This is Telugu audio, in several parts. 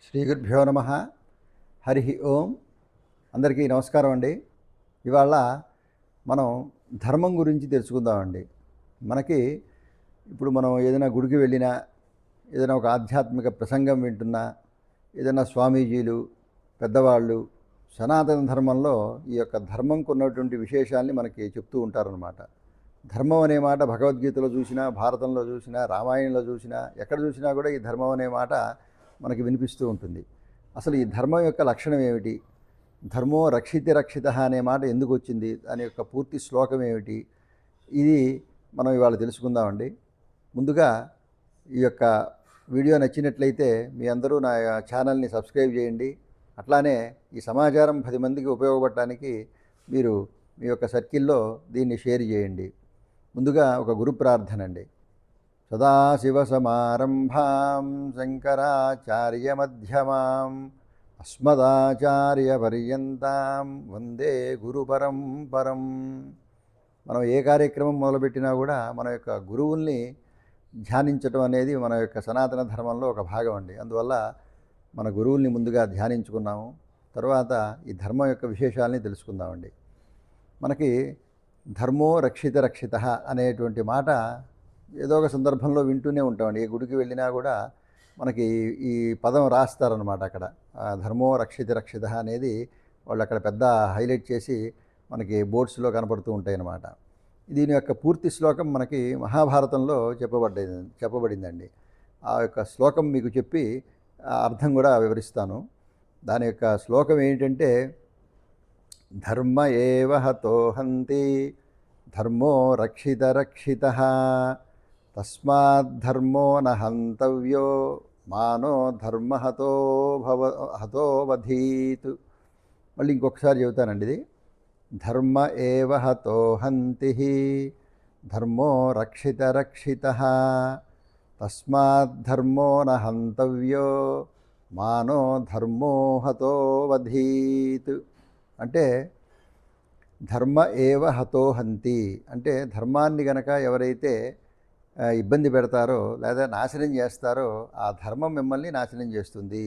శ్రీ గురుభ్యో నమ. హరి ఓం. అందరికీ నమస్కారం అండి. ఇవాళ మనం ధర్మం గురించి తెలుసుకుందామండి. మనకి ఇప్పుడు మనం ఏదైనా గుడికి వెళ్ళినా, ఏదైనా ఒక ఆధ్యాత్మిక ప్రసంగం వింటున్నా, ఏదైనా స్వామీజీలు పెద్దవాళ్ళు సనాతన ధర్మంలో ఈ యొక్క ధర్మంకు ఉన్నటువంటి విశేషాల్ని మనకి చెప్తూ ఉంటారనమాట. ధర్మం అనే మాట భగవద్గీతలో చూసినా, భారతంలో చూసినా, రామాయణంలో చూసినా, ఎక్కడ చూసినా కూడా ఈ ధర్మం అనే మాట మనకి వినిపిస్తూ ఉంటుంది. అసలు ఈ ధర్మం యొక్క లక్షణం ఏమిటి? ధర్మో రక్షితి రక్షిత అనే మాట ఎందుకు వచ్చింది? దాని యొక్క పూర్తి శ్లోకం ఏమిటి? ఇది మనం ఇవాళ తెలుసుకుందామండి. ముందుగా ఈ యొక్క వీడియో నచ్చినట్లయితే మీ అందరూ నా ఛానల్ని సబ్స్క్రైబ్ చేయండి. అట్లానే ఈ సమాచారం 10 మందికి ఉపయోగపడటానికి మీరు మీ యొక్క సర్కిల్లో దీన్ని షేర్ చేయండి. ముందుగా ఒక గురు ప్రార్థన అండి. సదాశివసమారంభాం శంకరాచార్యమధ్యమాం అస్మదాచార్యపర్యంతాం వందే గురుపరంపరం. మనం ఏ కార్యక్రమం మొదలుపెట్టినా కూడా మన యొక్క గురువుల్ని ధ్యానించడం అనేది మన యొక్క సనాతన ధర్మంలో ఒక భాగం అండి. అందువల్ల మన గురువుల్ని ముందుగా ధ్యానించుకున్నాము. తర్వాత ఈ ధర్మం యొక్క విశేషాలని తెలుసుకుందామండి. మనకి ధర్మో రక్షిత రక్షిత అనేటువంటి మాట ఏదో ఒక సందర్భంలో వింటూనే ఉంటామండి. ఏ గుడికి వెళ్ళినా కూడా మనకి ఈ పదం రాస్తారనమాట. అక్కడ ధర్మో రక్షిత రక్షిత అనేది వాళ్ళు అక్కడ పెద్ద హైలైట్ చేసి మనకి బోర్డ్స్లో కనపడుతూ ఉంటాయి అన్నమాట. దీని యొక్క పూర్తి శ్లోకం మనకి మహాభారతంలో చెప్పబడిందండి. ఆ యొక్క శ్లోకం మీకు చెప్పి అర్థం కూడా వివరిస్తాను. దాని యొక్క శ్లోకం ఏంటంటే, ధర్మ ఏవ హతో హంతి ధర్మో రక్షిత రక్షిత తస్మాద్ధర్మో న హంతవ్యో మానో ధర్మ హతో వధీత్. మళ్ళీ ఇంకొకసారి చెబుతానండి. ఇది ధర్మ ఏవ హతో హంతి ధర్మో రక్షిత రక్షిత తస్మాద్ధర్మో న హంతవ్యో మానో ధర్మో హతో వధీత్. అంటే ధర్మ ఏవ హతో హంతి అంటే ధర్మాన్ని గనక ఎవరైతే ఇబ్బంది పెడతారో లేదా నాశనం చేస్తారో ఆ ధర్మం మిమ్మల్ని నాశనం చేస్తుంది.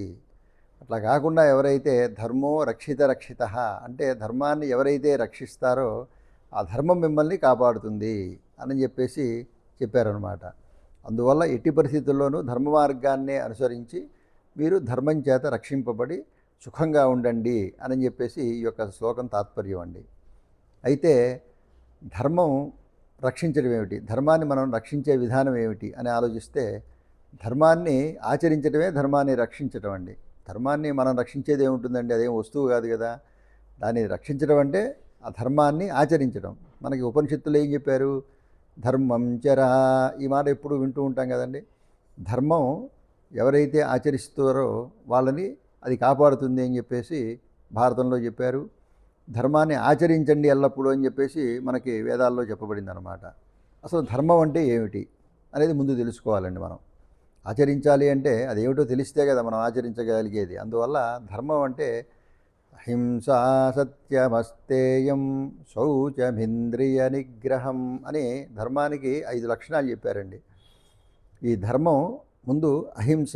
అట్లా కాకుండా ఎవరైతే ధర్మో రక్షిత రక్షిత అంటే ధర్మాన్ని ఎవరైతే రక్షిస్తారో ఆ ధర్మం మిమ్మల్ని కాపాడుతుంది అని చెప్పేసి చెప్పారనమాట. అందువల్ల ఎట్టి పరిస్థితుల్లోనూ ధర్మ మార్గాన్నే అనుసరించి మీరు ధర్మం చేత రక్షింపబడి సుఖంగా ఉండండి అని చెప్పేసి ఈ యొక్క శ్లోకం తాత్పర్యం అండి. అయితే ధర్మం రక్షించడం ఏమిటి, ధర్మాన్ని మనం రక్షించే విధానం ఏమిటి అని ఆలోచిస్తే, ధర్మాన్ని ఆచరించడమే ధర్మాన్ని రక్షించడం అండి. ధర్మాన్ని మనం రక్షించేది ఏముంటుందండి? అదేం వస్తువు కాదు కదా. దాన్ని రక్షించడం అంటే ఆ ధర్మాన్ని ఆచరించడం. మనకి ఉపనిషత్తులు ఏం చెప్పారు? ధర్మం చరా, ఈ మాట ఎప్పుడు వింటూ ఉంటాం కదండి. ధర్మం ఎవరైతే ఆచరిస్తారో వాళ్ళని అది కాపాడుతుంది అని చెప్పేసి భారతంలో చెప్పారు. ధర్మాన్ని ఆచరించండి ఎల్లప్పుడూ అని చెప్పేసి మనకి వేదాల్లో చెప్పబడింది అనమాట. అసలు ధర్మం అంటే ఏమిటి అనేది ముందు తెలుసుకోవాలండి. మనం ఆచరించాలి అంటే అదేమిటో తెలిస్తే కదా మనం ఆచరించగలిగేది. అందువల్ల ధర్మం అంటే హింసా సత్యమస్తేయం శౌచమింద్రియ నిగ్రహం అని ధర్మానికి 5 లక్షణాలు చెప్పారండి. ఈ ధర్మం ముందు అహింస,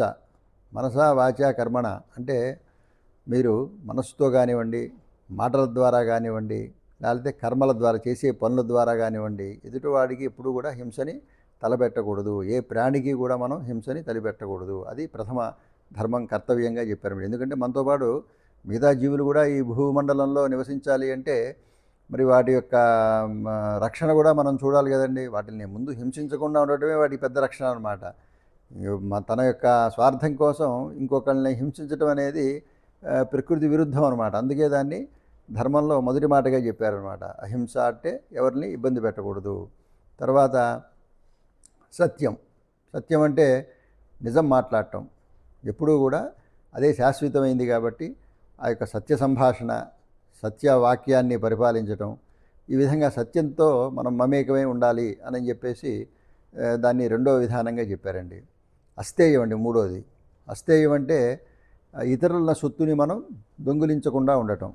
మనసా వాచా కర్మణ అంటే మీరు మనస్సుతో కానివ్వండి, మాటల ద్వారా కానివ్వండి, లేకపోతే కర్మల ద్వారా చేసే పనుల ద్వారా కానివ్వండి, ఎదుటివాడికి ఎప్పుడు కూడా హింసని తలపెట్టకూడదు. ఏ ప్రాణికి కూడా మనం హింసని తలపెట్టకూడదు. అది ప్రథమ ధర్మం, కర్తవ్యంగా చెప్పారు. ఎందుకంటే మనతో పాటు మిగతా జీవులు కూడా ఈ భూమండలంలో నివసించాలి అంటే మరి వాటి యొక్క రక్షణ కూడా మనం చూడాలి కదండి. వాటిని ముందు హింసించకుండా ఉండటమే వాటి పెద్ద రక్షణ అనమాట. తన యొక్క స్వార్థం కోసం ఇంకొకరిని హింసించడం అనేది ప్రకృతి విరుద్ధం అనమాట. అందుకే దాన్ని ధర్మంలో మొదటి మాటగా చెప్పారనమాట. అహింస అంటే ఎవరిని ఇబ్బంది పెట్టకూడదు. తర్వాత సత్యం. సత్యం అంటే నిజం మాట్లాడటం. ఎప్పుడూ కూడా అదే శాశ్వతమైంది కాబట్టి ఆ యొక్క సత్య సంభాషణ, సత్యవాక్యాన్ని పరిపాలించటం, ఈ విధంగా సత్యంతో మనం మమేకమై ఉండాలి అని చెప్పేసి దాన్ని రెండో విధానంగా చెప్పారండి. అస్తేయం అండి మూడోది. అస్తేయం అంటే ఇతరుల సొత్తుని మనం దొంగిలించకుండా ఉండటం.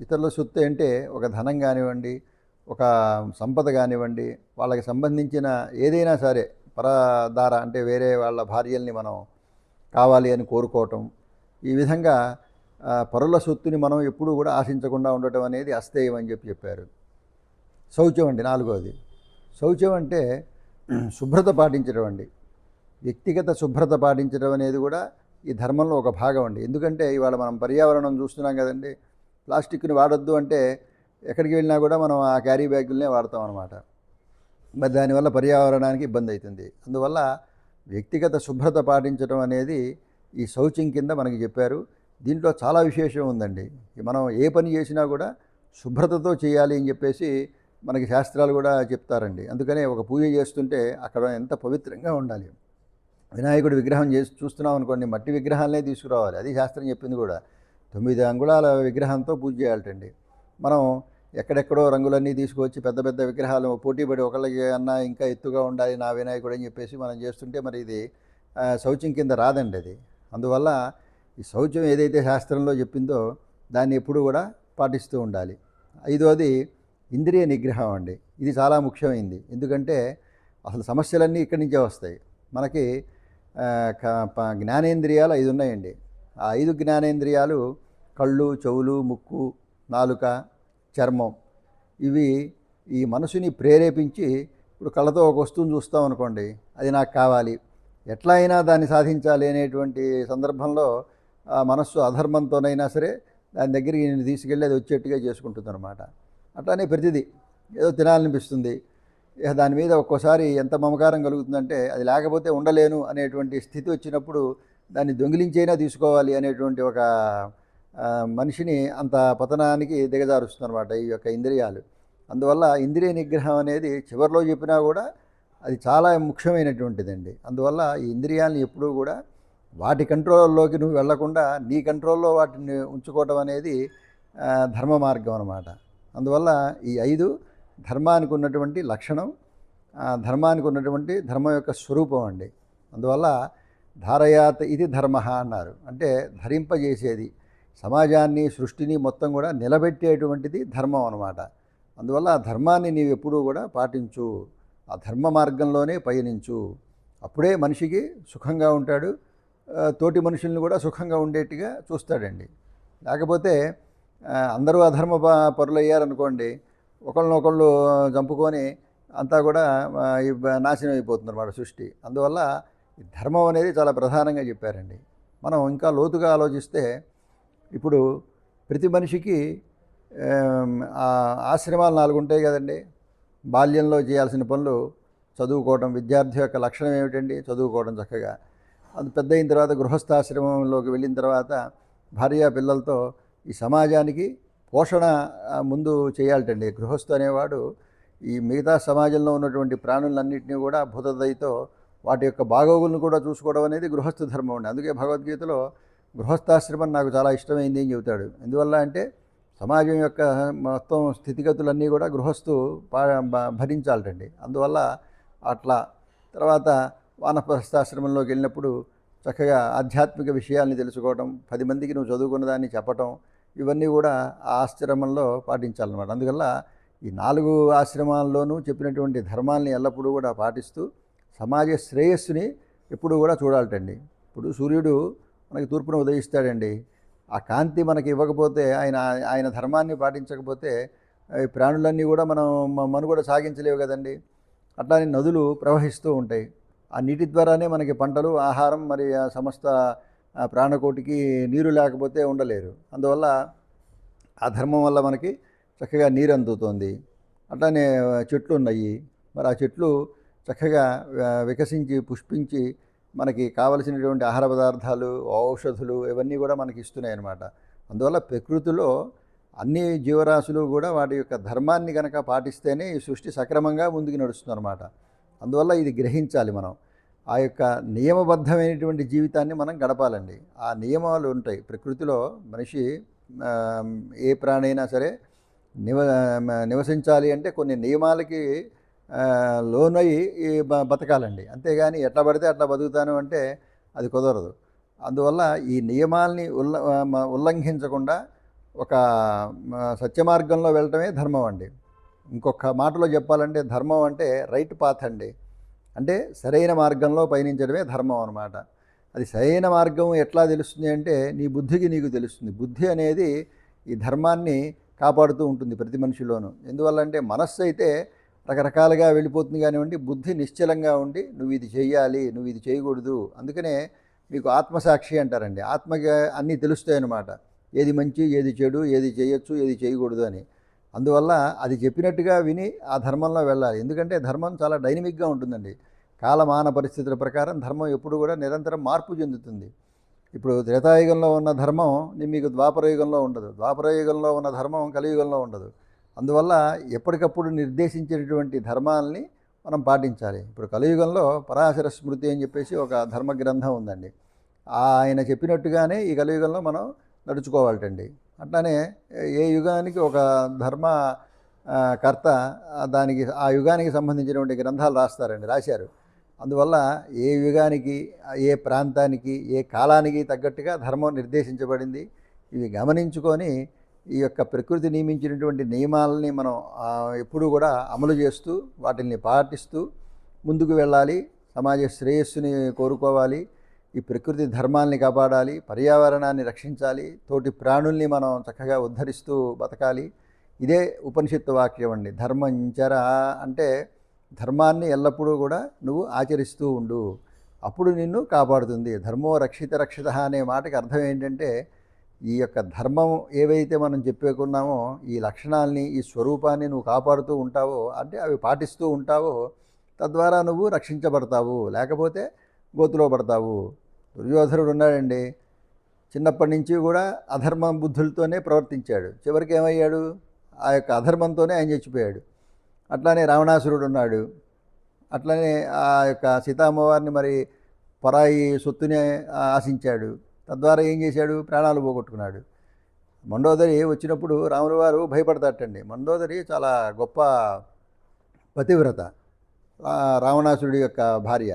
ఇతరుల సొత్తు అంటే ఒక ధనం కానివ్వండి, ఒక సంపద కానివ్వండి, వాళ్ళకి సంబంధించిన ఏదైనా సరే పరదార అంటే వేరే వాళ్ళ భార్యల్ని మనం కావాలి అని కోరుకోవటం, ఈ విధంగా పరుల సొత్తుని మనం ఎప్పుడూ కూడా ఆశించకుండా ఉండటం అనేది అస్థేయం అని చెప్పారు. శౌచం అండి నాలుగోది. శౌచం అంటే శుభ్రత పాటించడం అండి. వ్యక్తిగత శుభ్రత పాటించడం అనేది కూడా ఈ ధర్మంలో ఒక భాగం అండి. ఎందుకంటే ఇవాళ మనం పర్యావరణం చూస్తున్నాం కదండి. ప్లాస్టిక్ని వాడొద్దు అంటే ఎక్కడికి వెళ్ళినా కూడా మనం ఆ క్యారీ బ్యాగులనే వాడతాం అన్నమాట. మరి దానివల్ల పర్యావరణానికి ఇబ్బంది అవుతుంది. అందువల్ల వ్యక్తిగత శుభ్రత పాటించడం అనేది ఈ శౌచం కింద మనకి చెప్పారు. దీంట్లో చాలా విశేషం ఉందండి. మనం ఏ పని చేసినా కూడా శుభ్రతతో చేయాలి అని చెప్పేసి మనకి శాస్త్రాలు కూడా చెప్తారండి. అందుకనే ఒక పూజ చేస్తుంటే అక్కడ ఎంత పవిత్రంగా ఉండాలి. వినాయకుడి విగ్రహం చేసి చూస్తున్నాం అనుకోండి, మట్టి విగ్రహాలనే తీసుకురావాలి. అది శాస్త్రం చెప్పింది కూడా. 9 అంగుళాల విగ్రహంతో పూజ చేయాలటండి. మనం ఎక్కడెక్కడో రంగులన్నీ తీసుకువచ్చి పెద్ద పెద్ద విగ్రహాలు పోటీపడి ఒకళ్ళకి అన్నా ఇంకా ఎత్తుగా ఉండాలి నా వినాయకుడు అని చెప్పేసి మనం చేస్తుంటే మరి ఇది శౌచం కింద రాదండి అది. అందువల్ల ఈ శౌచం ఏదైతే శాస్త్రంలో చెప్పిందో దాన్ని ఎప్పుడు కూడా పాటిస్తూ ఉండాలి. ఐదోది ఇంద్రియ నిగ్రహం అండి. ఇది చాలా ముఖ్యమైనది. ఎందుకంటే అసలు సమస్యలన్నీ ఇక్కడి నుంచే వస్తాయి. మనకి జ్ఞానేంద్రియాలు 5 ఉన్నాయండి. ఆ 5 జ్ఞానేంద్రియాలు కళ్ళు, చెవులు, ముక్కు, నాలుక, చర్మం. ఇవి ఈ మనసుని ప్రేరేపించి ఇప్పుడు కళ్ళతో ఒక వస్తువుని చూస్తాం అనుకోండి, అది నాకు కావాలి, ఎట్లా అయినా దాన్ని సాధించాలి అనేటువంటి సందర్భంలో మనస్సు అధర్మంతోనైనా సరే దాని దగ్గరికి నేను తీసుకెళ్ళి అది వచ్చేట్టుగా చేసుకుంటుంది అనమాట. అట్లానే ప్రతిదీ ఏదో తినాలనిపిస్తుంది. దాని మీద ఒక్కోసారి ఎంత మమకారం కలుగుతుందంటే అది లేకపోతే ఉండలేను అనేటువంటి స్థితి వచ్చినప్పుడు దాన్ని దొంగిలించైనా తీసుకోవాలి అనేటువంటి ఒక మనిషిని అంత పతనానికి దిగజారుస్తుంది అనమాట ఈ యొక్క ఇంద్రియాలు. అందువల్ల ఇంద్రియ నిగ్రహం అనేది చివరిలో చెప్పినా కూడా అది చాలా ముఖ్యమైనటువంటిదండి. అందువల్ల ఈ ఇంద్రియాలను ఎప్పుడూ కూడా వాటి కంట్రోల్లోకి నువ్వు వెళ్లకుండా నీ కంట్రోల్లో వాటిని ఉంచుకోవడం అనేది ధర్మ మార్గం అన్నమాట. అందువల్ల ఈ 5 ధర్మానికి ఉన్నటువంటి లక్షణం, ధర్మానికి ఉన్నటువంటి ధర్మం యొక్క స్వరూపం అండి. అందువల్ల ధారయాత్ ఇది ధర్మ అన్నారు. అంటే ధరింపజేసేది, సమాజాన్ని సృష్టిని మొత్తం కూడా నిలబెట్టేటువంటిది ధర్మం అన్నమాట. అందువల్ల ఆ ధర్మాన్ని నీవు ఎప్పుడూ కూడా పాటించు, ఆ ధర్మ మార్గంలోనే పయనించు. అప్పుడే మనిషికి సుఖంగా ఉంటాడు, తోటి మనుషుల్ని కూడా సుఖంగా ఉండేట్టుగా చూస్తాడండి. లేకపోతే అందరూ అధర్మ పరులయ్యారనుకోండి, ఒకళ్ళనొకళ్ళు చంపుకొని అంతా కూడా నాశనం అయిపోతుంది అన్నమాట సృష్టి. అందువల్ల ఈ ధర్మం అనేది చాలా ప్రధానంగా చెప్పారండి. మనం ఇంకా లోతుగా ఆలోచిస్తే ఇప్పుడు ప్రతి మనిషికి ఆశ్రమాలు 4 ఉంటాయి కదండి. బాల్యంలో చేయాల్సిన పనులు చదువుకోవడం. విద్యార్థి యొక్క లక్షణం ఏమిటండి? చదువుకోవడం చక్కగా. అది పెద్ద అయిన తర్వాత గృహస్థాశ్రమంలోకి వెళ్ళిన తర్వాత భార్య పిల్లలతో ఈ సమాజానికి పోషణ ముందు చేయాలటండి. గృహస్థు అనేవాడు ఈ మిగతా సమాజంలో ఉన్నటువంటి ప్రాణులన్నింటినీ కూడా భూతదయతో వాటి యొక్క బాగోగులను కూడా చూసుకోవడం అనేది గృహస్థ ధర్మం అండి. అందుకే భగవద్గీతలో గృహస్థాశ్రమం నాకు చాలా ఇష్టమైంది అని చెబుతాడు. ఎందువల్ల అంటే సమాజం యొక్క మొత్తం స్థితిగతులన్నీ కూడా గృహస్థు భరించాలటండి. అందువల్ల అట్లా తర్వాత వానప్రస్థాశ్రమంలోకి వెళ్ళినప్పుడు చక్కగా ఆధ్యాత్మిక విషయాల్ని తెలుసుకోవడం, 10 మందికి నువ్వు చదువుకున్న దాన్ని చెప్పటం, ఇవన్నీ కూడా ఆ ఆశ్రమంలో పాటించాలన్నమాట. అందువల్ల ఈ 4 ఆశ్రమాల్లోనూ చెప్పినటువంటి ధర్మాల్ని ఎల్లప్పుడూ కూడా పాటిస్తూ సమాజ శ్రేయస్సుని ఎప్పుడూ కూడా చూడాలటండి. ఇప్పుడు సూర్యుడు మనకి తూర్పున ఉదయిస్తాడండి. ఆ కాంతి మనకి ఇవ్వకపోతే ఆయన ధర్మాన్ని పాటించకపోతే ఈ ప్రాణులన్నీ కూడా మనం మనుగడ సాగించలేవు కదండి. అట్లానే నదులు ప్రవహిస్తూ ఉంటాయి. ఆ నీటి ద్వారానే మనకి పంటలు, ఆహారం, మరి ఆ సమస్త ప్రాణకోటికి నీరు లేకపోతే ఉండలేరు. అందువల్ల ఆ ధర్మం వల్ల మనకి చక్కగా నీరు అందుతోంది. అట్లానే చెట్లు ఉన్నాయి. మరి ఆ చెట్లు చక్కగా వికసించి పుష్పించి మనకి కావలసినటువంటి ఆహార పదార్థాలు, ఔషధులు ఇవన్నీ కూడా మనకి ఇస్తున్నాయి అన్నమాట. అందువల్ల ప్రకృతిలో అన్ని జీవరాశులు కూడా వాటి యొక్క ధర్మాన్ని కనుక పాటిస్తేనే ఈ సృష్టి సక్రమంగా ముందుకు నడుస్తుంది అన్నమాట. అందువల్ల ఇది గ్రహించాలి మనం. ఆ యొక్క నియమబద్ధమైనటువంటి జీవితాన్ని మనం గడపాలండి. ఆ నియమాలు ఉంటాయి ప్రకృతిలో. మనిషి ఏ ప్రాణైనా సరే నివసించాలి అంటే కొన్ని నియమాలకి లోనై బతకాలండి. అంతేగాని ఎట్లా పడితే అట్లా బతుకుతాను అంటే అది కుదరదు. అందువల్ల ఈ నియమాల్ని ఉల్లంఘించకుండా ఒక సత్యమార్గంలో వెళ్ళటమే ధర్మం అండి. ఇంకొక మాటలో చెప్పాలంటే ధర్మం అంటే రైట్ పాత్ అండి. అంటే సరైన మార్గంలో పయనించడమే ధర్మం అన్నమాట. అది సరైన మార్గం ఎట్లా తెలుస్తుంది అంటే నీ బుద్ధికి నీకు తెలుస్తుంది. బుద్ధి అనేది ఈ ధర్మాన్ని కాపాడుతూ ఉంటుంది ప్రతి మనిషిలోనూ. ఎందువల్లంటే మనస్సు అయితే రకరకాలుగా వెళ్ళిపోతుంది కానివ్వండి, బుద్ధి నిశ్చలంగా ఉండి నువ్వు ఇది చెయ్యాలి, నువ్వు ఇది చేయకూడదు. అందుకనే మీకు ఆత్మసాక్షి అంటారండి. ఆత్మకి అన్నీ తెలుస్తాయన్నమాట. ఏది మంచి, ఏది చెడు, ఏది చేయొచ్చు, ఏది చేయకూడదు అని. అందువల్ల అది చెప్పినట్టుగా విని ఆ ధర్మంలో వెళ్ళాలి. ఎందుకంటే ధర్మం చాలా డైనమిక్గా ఉంటుందండి. కాలమాన పరిస్థితుల ప్రకారం ధర్మం ఎప్పుడు కూడా నిరంతరం మార్పు చెందుతుంది. ఇప్పుడు త్రేతాయుగంలో ఉన్న ధర్మం మీకు ద్వాపరయుగంలో ఉండదు. ద్వాపరయుగంలో ఉన్న ధర్మం కలియుగంలో ఉండదు. అందువల్ల ఎప్పటికప్పుడు నిర్దేశించినటువంటి ధర్మాలని మనం పాటించాలి. ఇప్పుడు కలియుగంలో పరాశర స్మృతి అని చెప్పేసి ఒక ధర్మ గ్రంథం ఉందండి. ఆయన చెప్పినట్టుగానే ఈ కలియుగంలో మనం నడుచుకోవాలటండి. అట్లానే ఏ యుగానికి ఒక ధర్మ కర్త దానికి ఆ యుగానికి సంబంధించినటువంటి గ్రంథాలు రాశారు. అందువల్ల ఏ యుగానికి, ఏ ప్రాంతానికి, ఏ కాలానికి తగ్గట్టుగా ధర్మం నిర్దేశించబడింది. ఇవి గమనించుకొని ఈ యొక్క ప్రకృతి నియమించినటువంటి నియమాలని మనం ఎప్పుడూ కూడా అమలు చేస్తూ వాటిని పాటిస్తూ ముందుకు వెళ్ళాలి. సమాజ శ్రేయస్సుని కోరుకోవాలి. ఈ ప్రకృతి ధర్మాల్ని కాపాడాలి, పర్యావరణాన్ని రక్షించాలి, తోటి ప్రాణుల్ని మనం చక్కగా ఉద్ధరిస్తూ బతకాలి. ఇదే ఉపనిషత్తు వాక్యం అండి. ధర్మంచర అంటే ధర్మాన్ని ఎల్లప్పుడూ కూడా నువ్వు ఆచరిస్తూ ఉండు, అప్పుడు నిన్ను కాపాడుతుంది. ధర్మో రక్షిత అనే మాటకి అర్థం ఏంటంటే ఈ యొక్క ధర్మం ఏవైతే మనం చెప్పుకున్నామో ఈ లక్షణాలని, ఈ స్వరూపాన్ని నువ్వు కాపాడుతూ ఉంటావో, అంటే అవి పాటిస్తూ ఉంటావో, తద్వారా నువ్వు రక్షించబడతావు, లేకపోతే గోతులో పడతావు. దుర్యోధనుడు ఉన్నాడండి, చిన్నప్పటి నుంచి కూడా అధర్మ బుద్ధులతోనే ప్రవర్తించాడు. చివరికి ఏమయ్యాడు? ఆ యొక్క అధర్మంతోనే ఆయన చచ్చిపోయాడు. అట్లానే రావణాసురుడు ఉన్నాడు. అట్లనే ఆ యొక్క సీతామ్మవారిని మరి పరాయి సొత్తుని ఆశించాడు. తద్వారా ఏం చేశాడు? ప్రాణాలు పోగొట్టుకున్నాడు. మండోదరి వచ్చినప్పుడు రాముల వారు భయపడతాటండి. మండోదరి చాలా గొప్ప పతివ్రత, రావణాసురుడి యొక్క భార్య.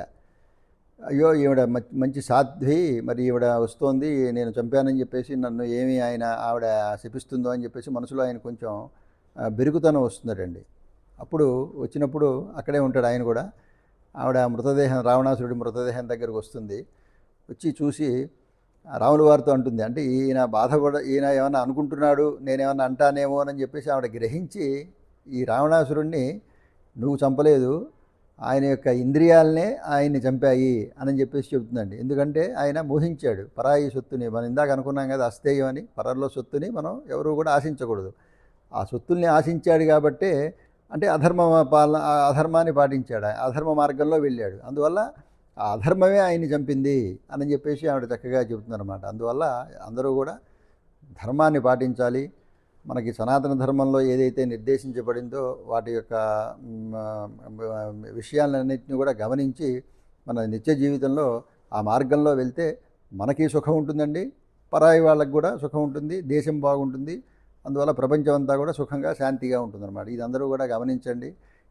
అయ్యో ఈవిడ మంచి సాధ్వి, మరి ఈవిడ వస్తోంది, నేను చంపానని చెప్పేసి నన్ను ఏమి ఆవిడ శపిస్తుందో అని చెప్పేసి మనసులో ఆయన కొంచెం బెరుకుతనం వస్తుందటండి. అప్పుడు వచ్చినప్పుడు అక్కడే ఉంటాడు ఆయన కూడా. ఆవిడ మృతదేహం, రావణాసురుడి మృతదేహం దగ్గరకు వస్తుంది. వచ్చి చూసి రాముల వారితో అంటుంది, అంటే ఈయన ఏమన్నా అనుకుంటున్నాడు, నేనేమన్నా అంటానేమో అని చెప్పేసి ఆవిడ గ్రహించి, ఈ రావణాసురుణ్ణి నువ్వు చంపలేదు, ఆయన యొక్క ఇంద్రియాలనే ఆయన్ని చంపాయి అని చెప్పేసి చెబుతుందండి. ఎందుకంటే ఆయన మోహించాడు పరాయి సొత్తుని. మనం ఇందాక అనుకున్నాం కదా అస్థేయం అని. పరలో సొత్తుని మనం ఎవరు కూడా ఆశించకూడదు. ఆ సొత్తుల్ని ఆశించాడు కాబట్టే, అంటే అధర్మాన్ని పాటించాడు, అధర్మ మార్గంలో వెళ్ళాడు. అందువల్ల ఆ అధర్మమే ఆయన్ని చంపింది అని చెప్పేసి ఆవిడ చక్కగా చెబుతుందన్నమాట. అందువల్ల అందరూ కూడా ధర్మాన్ని పాటించాలి. మనకి సనాతన ధర్మంలో ఏదైతే నిర్దేశించబడిందో వాటి యొక్క విషయాలన్నింటినీ కూడా గమనించి మన నిత్య జీవితంలో ఆ మార్గంలో వెళ్తే మనకి సుఖం ఉంటుందండి, పరాయి వాళ్ళకి కూడా సుఖం ఉంటుంది, దేశం బాగుంటుంది. అందువల్ల ప్రపంచం అంతా కూడా సుఖంగా శాంతిగా ఉంటుందన్నమాట. ఇది అందరూ కూడా గమనించండి,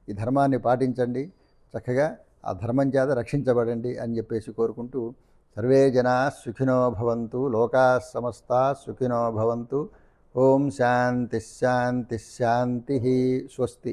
ఈ ధర్మాన్ని పాటించండి, చక్కగా ఆ ధర్మం చేత రక్షించబడండి అని చెప్పేసి కోరుకుంటూ, సర్వే జనా సుఖినో భవంతు, లోకా సమస్తా సుఖినో భవంతు. ఓం శాంతి శాంతి శాంతి. స్వస్తి.